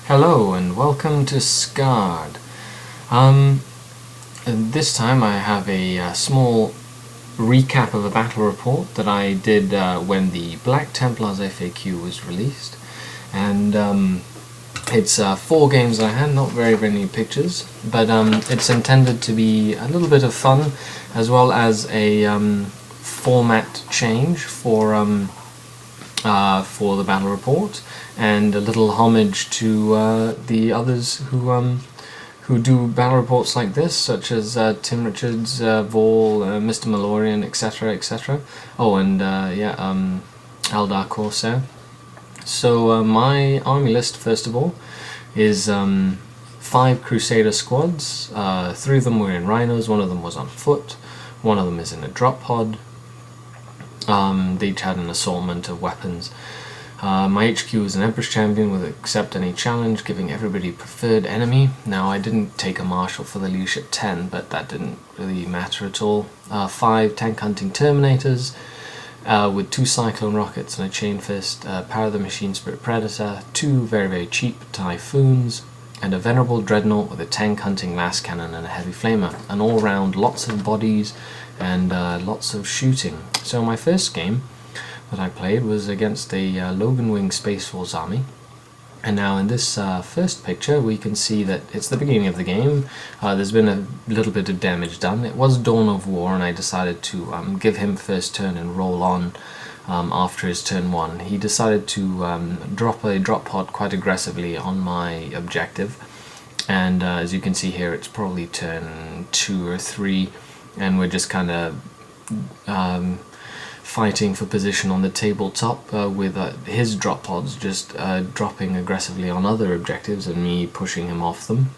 Hello and welcome to Skared. This time I have a small recap of a battle report that I did when the BlackTemplars FAQ was released, and it's 4 games I had, not very many pictures, but it's intended to be a little bit of fun as well as a format change for the battle report, and a little homage to the others who do battle reports like this, such as Tim Richards, Vol, Mr. Malorian, etc., etc. Oh, and Eldar Corsair. So my army list, first of all, is 5 Crusader squads. 3 of them were in rhinos, 1 of them was on foot, 1 of them is in a drop pod. They each had an assortment of weapons. My HQ is an Empress Champion with accept any challenge, giving everybody preferred enemy. Now, I didn't take a Marshal for the Leadership 10, but that didn't really matter at all. 5 Tank Hunting Terminators with 2 Cyclone Rockets and a Chain Fist, Power the Machine Spirit Predator, 2 very, very cheap Typhoons, and a Venerable Dreadnought with a Tank Hunting Last Cannon and a Heavy Flamer. And all round, lots of bodies and lots of shooting. So my first game that I played was against a Logan Wing Space Force army, and now in this first picture we can see that it's the beginning of the game. There's been a little bit of damage done. It was Dawn of War, and I decided to give him first turn and roll on after his turn 1. He decided to drop a drop pod quite aggressively on my objective, and as you can see here, it's probably turn 2 or 3, and we're just kind of fighting for position on the tabletop with his drop pods just dropping aggressively on other objectives and me pushing him off them.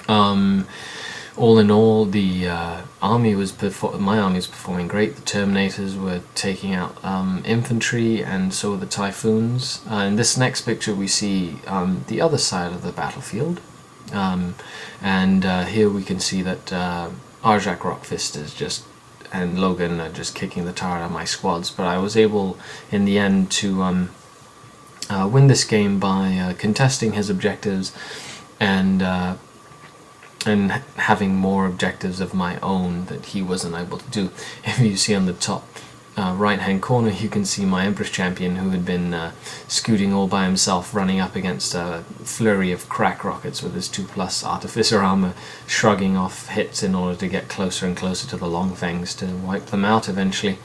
All in all, the my army was performing great. The Terminators were taking out infantry, and so were the Typhoons. In this next picture we see the other side of the battlefield, and here we can see that Arjak Rockfist is just and Logan are just kicking the tar out of my squads, but I was able in the end to win this game by contesting his objectives and having more objectives of my own that he wasn't able to do. If you see on the top right hand corner, you can see my Empress Champion, who had been scooting all by himself, running up against a flurry of crack rockets with his 2+ Artificer armor, shrugging off hits in order to get closer and closer to the Long Fangs to wipe them out eventually.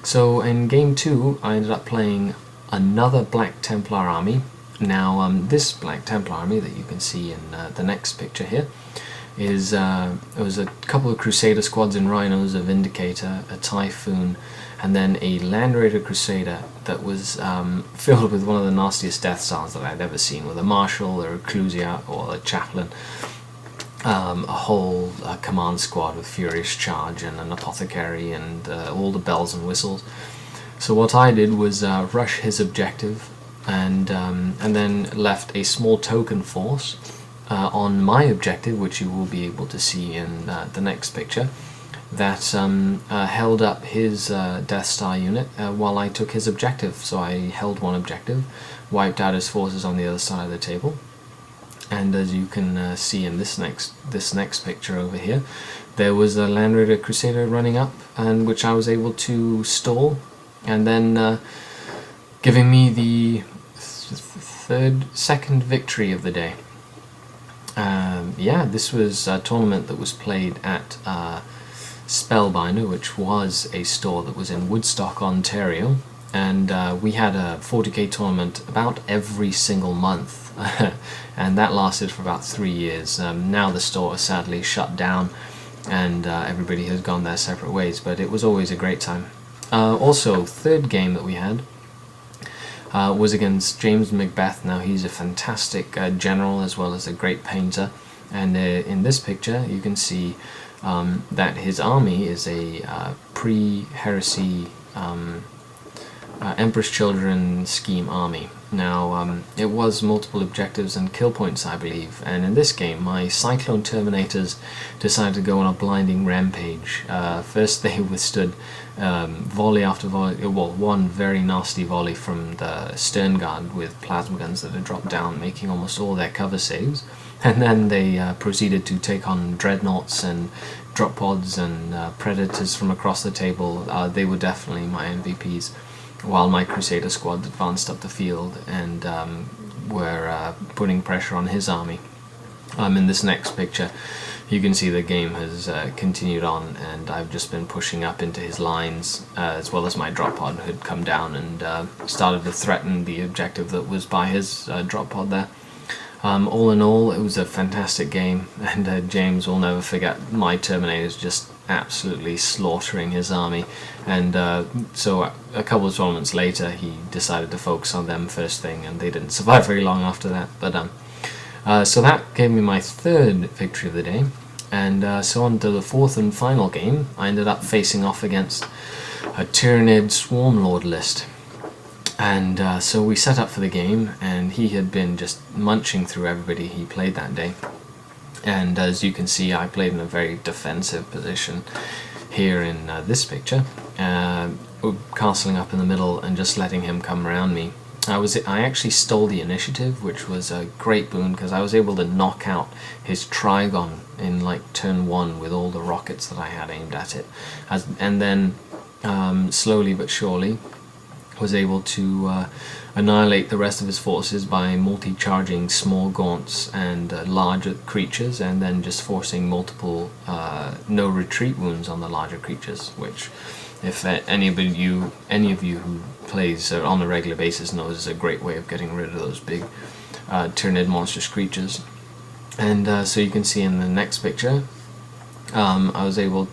So in game 2 I ended up playing another Black Templar army. Now this Black Templar army that you can see in the next picture here is it was a couple of Crusader squads in rhinos, a Vindicator, a Typhoon, and then a Land Raider Crusader that was filled with one of the nastiest Death Stars that I'd ever seen, with a Marshal, a Reclusia, or a Chaplain, a whole command squad with Furious Charge and an Apothecary and all the bells and whistles. So what I did was rush his objective and then left a small token force on my objective, which you will be able to see in the next picture, that held up his Death Star unit while I took his objective. So I held one objective, wiped out his forces on the other side of the table, and as you can see in this next picture over here, there was a Land Raider Crusader running up, and which I was able to stall, and then giving me the second victory of the day. Yeah, this was a tournament that was played at Spellbinder, which was a store that was in Woodstock, Ontario, and we had a 40k tournament about every single month, and that lasted for about 3 years. Now the store is sadly shut down, and everybody has gone their separate ways, but it was always a great time. Also, third game that we had was against James Macbeth. Now he's a fantastic general as well as a great painter, and in this picture you can see that his army is a pre-heresy Empress Children scheme army. Now, it was multiple objectives and kill points, I believe, and in this game my Cyclone Terminators decided to go on a blinding rampage. First they withstood volley after volley, well, one very nasty volley from the stern guard with plasma guns that had dropped down, making almost all their cover saves, and then they proceeded to take on dreadnoughts and drop pods and predators from across the table. They were definitely my MVPs, while my Crusader squad advanced up the field and were putting pressure on his army. In this next picture you can see the game has continued on, and I've just been pushing up into his lines, as well as my drop pod had come down and started to threaten the objective that was by his drop pod there. All in all, it was a fantastic game, and James will never forget my Terminators just absolutely slaughtering his army, and so a couple of tournaments later he decided to focus on them first thing, and they didn't survive very long after that. But so that gave me my third victory of the day, and so on to the fourth and final game. I ended up facing off against a Tyranid Swarmlord list. And so we set up for the game, and he had been just munching through everybody he played that day. And as you can see, I played in a very defensive position here in this picture, castling up in the middle and just letting him come around me. I actually stole the initiative, which was a great boon because I was able to knock out his Trigon in like turn 1 with all the rockets that I had aimed at it, and then slowly but surely was able to annihilate the rest of his forces by multi-charging small gaunts and larger creatures, and then just forcing multiple no retreat wounds on the larger creatures, which, if any of you who plays on a regular basis knows, is a great way of getting rid of those big Tyranid monstrous creatures. And so you can see in the next picture, I was able,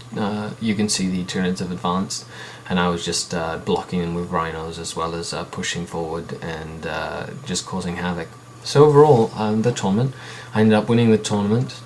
you can see the Tyranids have advanced, and I was just blocking them with rhinos, as well as pushing forward and just causing havoc. So overall, the tournament, I ended up winning the tournament.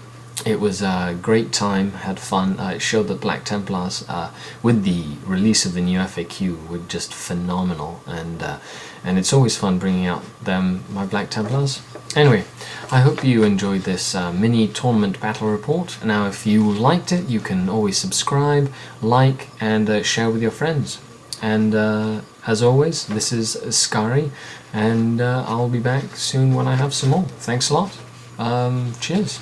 It was a great time, had fun. It showed that BlackTemplars, with the release of the new FAQ, were just phenomenal, and it's always fun bringing out my BlackTemplars. Anyway, I hope you enjoyed this mini tournament battle report. Now, if you liked it, you can always subscribe, like, and share with your friends. And as always, this is Skari, and I'll be back soon when I have some more. Thanks a lot. Cheers.